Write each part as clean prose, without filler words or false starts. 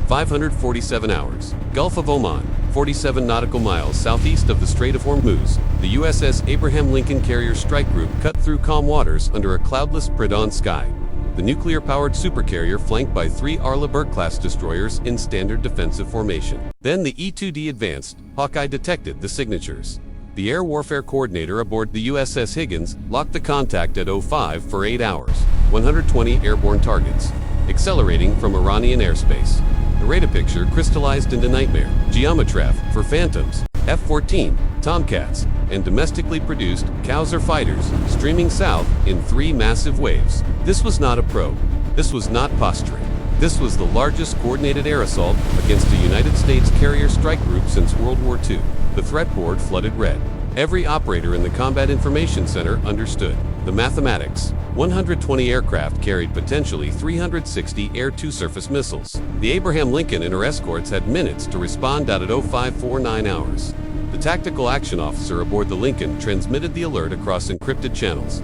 547 hours. Gulf of Oman, 47 nautical miles southeast of the Strait of Hormuz, the USS Abraham Lincoln Carrier Strike Group cut through calm waters under a cloudless pre-dawn sky. The nuclear-powered supercarrier flanked by 3 Arleigh Burke-class destroyers in standard defensive formation. Then the E-2D advanced. Hawkeye detected the signatures. The air warfare coordinator aboard the USS Higgins locked the contact at 05 for 8 hours, 120 airborne targets, accelerating from Iranian airspace. The radar picture crystallized into nightmare. Geometref for Phantoms, F-14, Tomcats, and domestically produced Kauser fighters streaming south in 3 massive waves. This was not a probe. This was not posturing. This was the largest coordinated air assault against a United States carrier strike group since World War II. The threat board flooded red. Every operator in the Combat Information Center understood. The mathematics. 120 aircraft carried potentially 360 air-to-surface missiles. The Abraham Lincoln and her escorts had minutes to respond at 0549 hours. The tactical action officer aboard the Lincoln transmitted the alert across encrypted channels.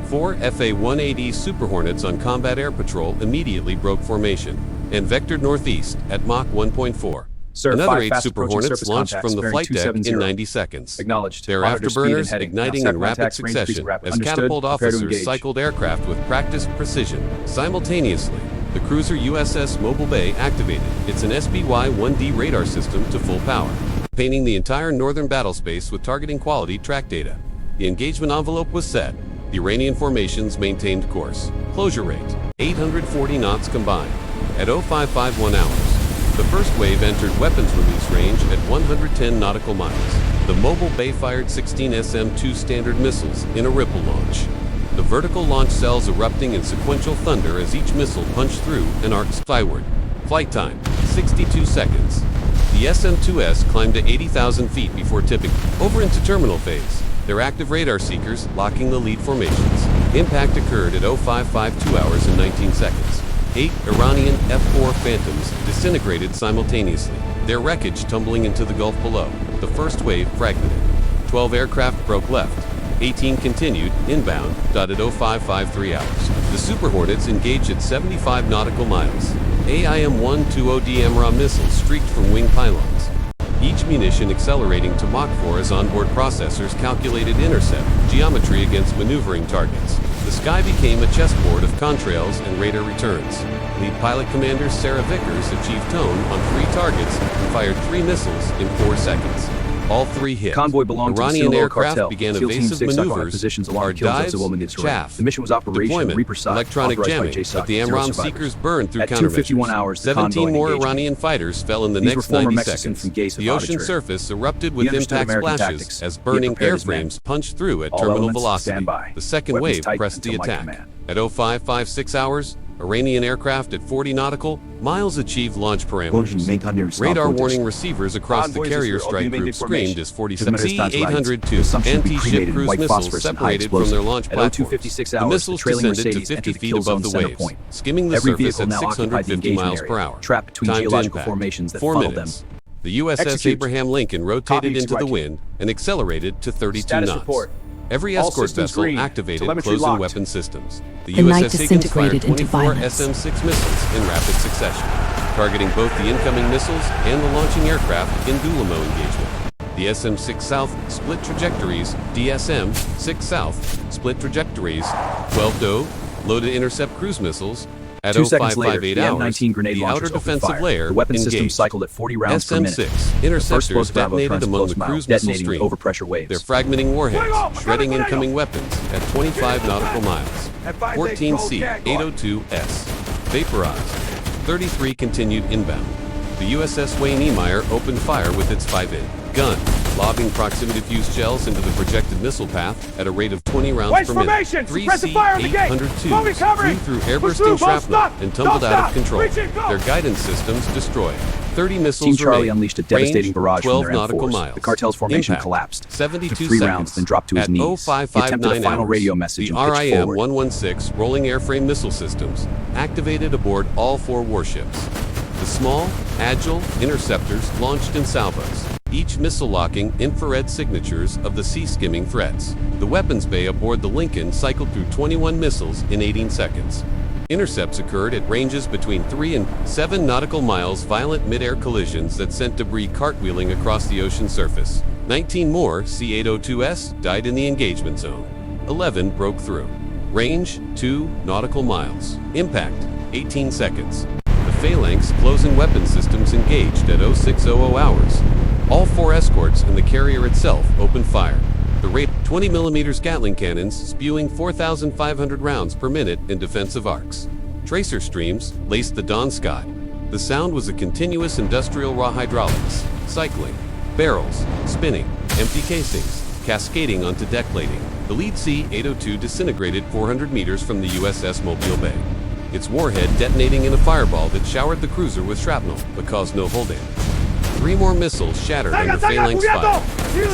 4 FA-180 Super Hornets on combat air patrol immediately broke formation and vectored northeast at Mach 1.4. Sir, Another 8 fast Super approaching Hornets surface launched contacts, from the bearing flight deck 270. in 90 seconds. Acknowledged. Their Monitor speed and afterburners heading. igniting Now in set rapid contacts, range succession increasing rapid. as Understood. catapult Prepare to officers engage. cycled aircraft with practiced precision. Simultaneously, the cruiser USS Mobile Bay activated its SBY-1D radar system to full power, painting the entire northern battlespace with targeting quality track data. The engagement envelope was set. The Iranian formations maintained course. Closure rate, 840 knots combined. At 0551 hours, the first wave entered weapons release range at 110 nautical miles. The Mobile Bay fired 16 SM-2 Standard missiles in a ripple launch. The vertical launch cells erupting in sequential thunder as each missile punched through and arced skyward. Flight time, 62 seconds. The SM-2S climbed to 80,000 feet before tipping over into terminal phase, their active radar seekers locking the lead formations. Impact occurred at 0552 hours and 19 seconds. 8 Iranian F-4 Phantoms disintegrated simultaneously, their wreckage tumbling into the Gulf below. The first wave fragmented. 12 aircraft broke left. 18 continued inbound. At 0553 hours. The Super Hornets engaged at 75 nautical miles. AIM-120D MRA missiles streaked from wing pylons, each munition accelerating to Mach 4 as onboard processors calculated intercept geometry against maneuvering targets. The sky became a chessboard of contrails and radar returns. Lead pilot commander Sarah Vickers achieved tone on 3 targets and fired 3 missiles in 4 seconds. All 3 hit. Convoy belonged to the Iranian Sinaloa aircraft cartel. began SEAL Team evasive 6 occupied maneuvers, positions along hard the kills dives, of Women Terrain. chaff, The mission was Operation deployment, Reaper Side, electronic authorized by jamming, JSOC. but the 0 MRAM survivors. seekers burned through At countermeasures. 2:51 hours, the convoy 17 more engagement. Iranian fighters fell in the These were next former 90 Mexicans seconds. from Gates of The ocean Auditor. surface erupted He with understood impact American splashes tactics. as He burning prepared his men. airframes punched through at All terminal elements, velocity. stand by. The second Weapons wave tight pressed the until my attack. command. At 0556 hours, Iranian aircraft at 40 nautical miles achieved launch parameters. Radar warning receivers across the carrier strike group screamed as 47 C-802 anti-ship cruise missiles separated from their launch platforms. The missiles descended to 50 feet above the waves, skimming the surface at 650 miles per hour. Trapped between Time to geological impact, formations that 4 followed minutes. The USS Execute. Abraham Lincoln rotated Copy, into the Execute. wind and accelerated to 32 Status knots. report. Every All escort systems vessel green. activated Telemetry closing locked. weapon systems. The The night USS Higgins fired disintegrated into 24 violence. SM-6 missiles in rapid succession, targeting both the incoming missiles and the launching aircraft in Gulamo engagement. The SM-6 South split trajectories, DSM-6 South split trajectories, 12 DOE loaded intercept cruise missiles. At 2 seconds later, 0558 the hours, M19 grenade the launchers outer opened defensive fire. layer The weapon system engaged. cycled at 40 rounds per minute. SM-6 The first interceptors explosive Bravo detonated turns among close the mouth, cruise missile detonating stream. with overpressure waves. Their fragmenting warheads, shredding incoming weapons at 25 nautical miles. 14 C-802S vaporized. 33 continued inbound. The USS Wayne Niemeyer opened fire with its 5-in gun, lobbing proximity fuse shells into the projected missile path at a rate of 20 rounds Wait per formation! minute. 3 Suppressive fire on the gate! C-802s Moving covering! flew through Push airbursting through, don't shrapnel stop! and tumbled Don't out of stop! control. Reach it, go! Their guidance systems destroyed. 30 missiles Team Charlie remained. unleashed a devastating Range, barrage 12 from their nautical M4s. miles. The cartel's formation Impact, collapsed. 72 Took 3 seconds. rounds, then dropped to his At knees. 0559 He attempted a final hours, radio message the and pitched forward. RIM-116 rolling airframe missile systems activated aboard all 4 warships. The small, agile interceptors launched in salvos, each missile locking infrared signatures of the sea-skimming threats. The weapons bay aboard the Lincoln cycled through 21 missiles in 18 seconds. Intercepts occurred at ranges between 3 and 7 nautical miles, violent mid-air collisions that sent debris cartwheeling across the ocean surface. 19 more C-802S died in the engagement zone. 11 broke through. Range, 2 nautical miles. Impact, 18 seconds. The Phalanx close-in weapon systems engaged at 0600 hours. All 4 escorts and the carrier itself opened fire. The rate 20mm Gatling cannons spewing 4,500 rounds per minute in defensive arcs. Tracer streams laced the dawn sky. The sound was a continuous industrial raw hydraulics, cycling, barrels, spinning, empty casings, cascading onto deck plating. The lead C-802 disintegrated 400 meters from the USS Mobile Bay, its warhead detonating in a fireball that showered the cruiser with shrapnel but caused no hull damage. 3 more missiles shattered under Phalanx fire.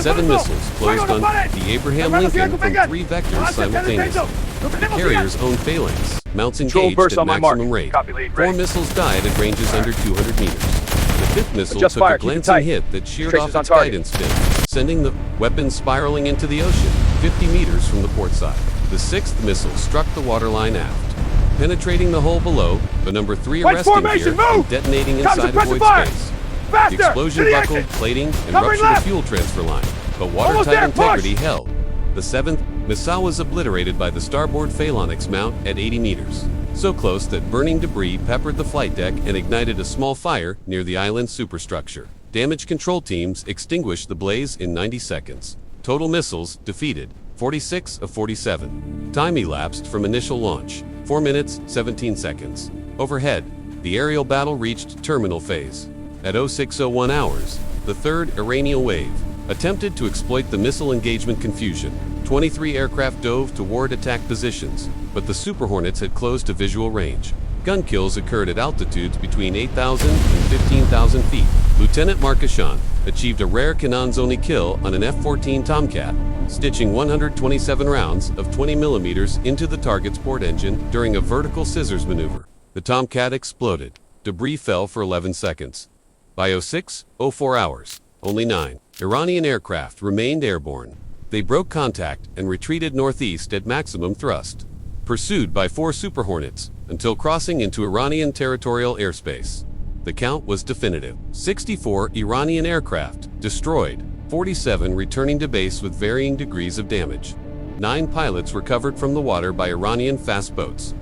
7 missiles closed on the Abraham Lincoln from 3 vectors simultaneously. The carrier's own Phalanx mounts engaged at maximum rate. 4 missiles died at ranges under 200 meters. The 5th missile took a glancing hit that sheared off its guidance fin, sending the weapon spiraling into the ocean 50 meters from the port side. The 6th missile struck the waterline aft, penetrating the hull below, but number 3 arresting gear and detonating inside a void space. The explosion buckled plating and ruptured a fuel transfer line, but watertight integrity held. The 7th missile was obliterated by the starboard Phalanx mount at 80 meters, so close that burning debris peppered the flight deck and ignited a small fire near the island's superstructure. Damage control teams extinguished the blaze in 90 seconds. Total missiles defeated, 46 of 47. Time elapsed from initial launch, 4 minutes, 17 seconds. Overhead, the aerial battle reached terminal phase. At 0601 hours, the 3rd Iranian wave attempted to exploit the missile engagement confusion. 23 aircraft dove toward attack positions, but the Super Hornets had closed to visual range. Gun kills occurred at altitudes between 8,000 and 15,000 feet. Lieutenant Marcachon achieved a rare Canons-only kill on an F-14 Tomcat, stitching 127 rounds of 20mm into the target's port engine during a vertical scissors maneuver. The Tomcat exploded. Debris fell for 11 seconds. By 0604 hours, only 9 Iranian aircraft remained airborne. They broke contact and retreated northeast at maximum thrust, pursued by 4 Super Hornets until crossing into Iranian territorial airspace. The count was definitive. 64 Iranian aircraft destroyed, 47 returning to base with varying degrees of damage. 9 pilots recovered from the water by Iranian fast boats.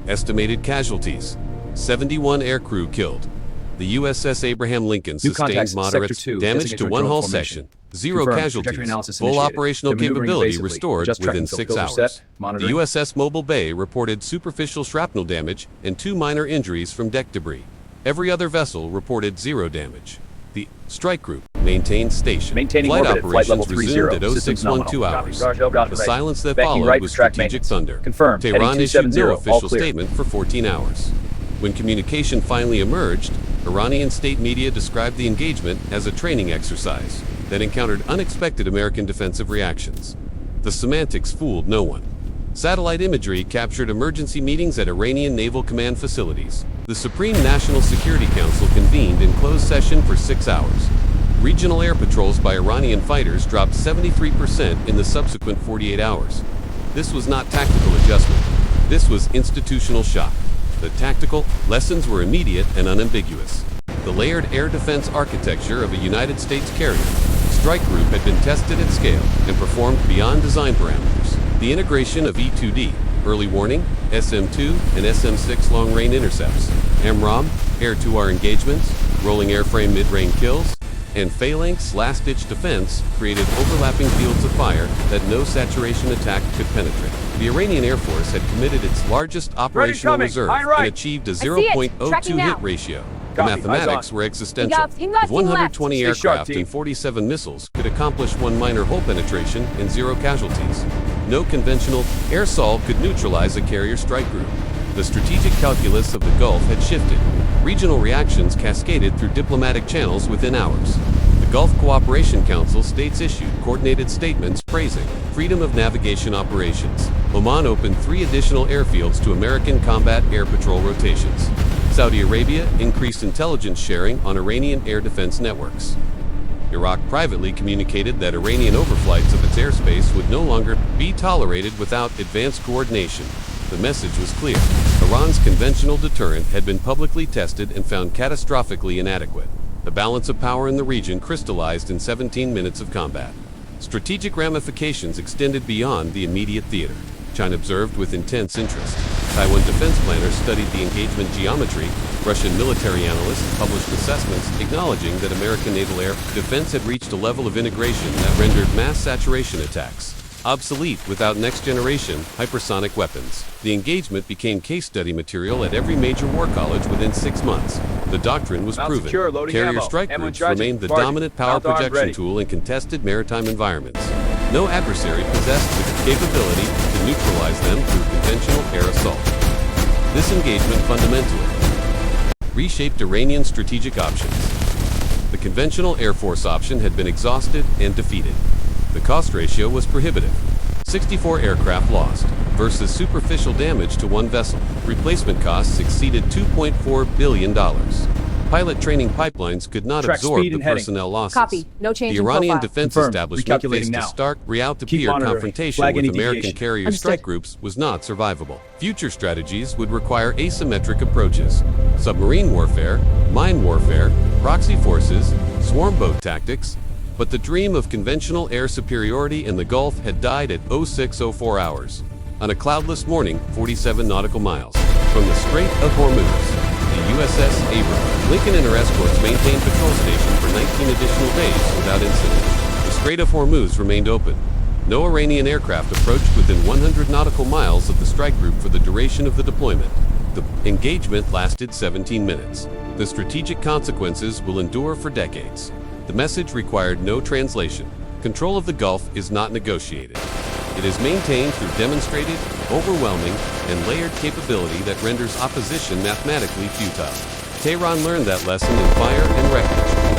Estimated casualties: 71 aircrew killed. The USS Abraham Lincoln sustained moderate damage to 1 hull section. 0 casualties. Full operational capability restored within 6 hours. The USS Mobile Bay reported superficial shrapnel damage and 2 minor injuries from deck debris. Every other vessel reported 0 damage. The strike group maintained station. Flight operations resumed at 0612 hours. The silence that followed was strategic thunder. Tehran issued no official statement for 14 hours. When communication finally emerged, Iranian state media described the engagement as a training exercise that encountered unexpected American defensive reactions. The semantics fooled no one. Satellite imagery captured emergency meetings at Iranian naval command facilities. The Supreme National Security Council convened in closed session for 6 hours. Regional air patrols by Iranian fighters dropped 73% in the subsequent 48 hours. This was not tactical adjustment. This was institutional shock. The tactical lessons were immediate and unambiguous. The layered air defense architecture of a United States carrier strike group had been tested at scale and performed beyond design parameters. The integration of E-2D, early warning, SM-2 and SM-6 long-range intercepts, AMRAAM, air-to-air engagements, rolling airframe mid-range kills, and Phalanx last-ditch defense created overlapping fields of fire that no saturation attack could penetrate. The Iranian Air Force had committed its largest operational reserve and achieved a 0.02 hit ratio. The mathematics were existential. If 120 aircraft and 47 missiles could accomplish 1 minor hull penetration and 0 casualties, no conventional air assault could neutralize a carrier strike group. The strategic calculus of the Gulf had shifted. Regional reactions cascaded through diplomatic channels within hours. The Gulf Cooperation Council states issued coordinated statements praising freedom of navigation operations. Oman opened 3 additional airfields to American combat air patrol rotations. Saudi Arabia increased intelligence sharing on Iranian air defense networks. Iraq privately communicated that Iranian overflights of its airspace would no longer be tolerated without advanced coordination. The message was clear. Iran's conventional deterrent had been publicly tested and found catastrophically inadequate. The balance of power in the region crystallized in 17 minutes of combat. Strategic ramifications extended beyond the immediate theater. China observed with intense interest. Taiwan defense planners studied the engagement geometry. Russian military analysts published assessments acknowledging that American naval air defense had reached a level of integration that rendered mass saturation attacks obsolete without next-generation hypersonic weapons. The engagement became case study material at every major war college within 6 months. The doctrine was proven. Carrier strike groups remained the dominant power projection tool in contested maritime environments. No adversary possessed the capability to neutralize them through conventional air assault. This engagement fundamentally reshaped Iranian strategic options. The conventional Air Force option had been exhausted and defeated. The cost ratio was prohibitive. 64 aircraft lost versus superficial damage to one vessel. Replacement costs exceeded $2.4 billion. Pilot training pipelines could not absorb the personnel losses. Copy. No change The in Iranian profile. defense Confirmed. establishment Recalculating faced a now. stark Keep real-to-peer monitoring. confrontation Flag with any American deviation. carrier Understood. strike groups was not survivable. Future strategies would require asymmetric approaches. Submarine warfare, mine warfare, proxy forces, swarm boat tactics. But the dream of conventional air superiority in the Gulf had died at 06:04 hours. On a cloudless morning, 47 nautical miles from the Strait of Hormuz, the USS Abrams, Lincoln and her escorts maintained patrol station for 19 additional days without incident. The Strait of Hormuz remained open. No Iranian aircraft approached within 100 nautical miles of the strike group for the duration of the deployment. The engagement lasted 17 minutes. The strategic consequences will endure for decades. The message required no translation. Control of the Gulf is not negotiated. It is maintained through demonstrated, overwhelming, and layered capability that renders opposition mathematically futile. Tehran learned that lesson in fire and wreckage.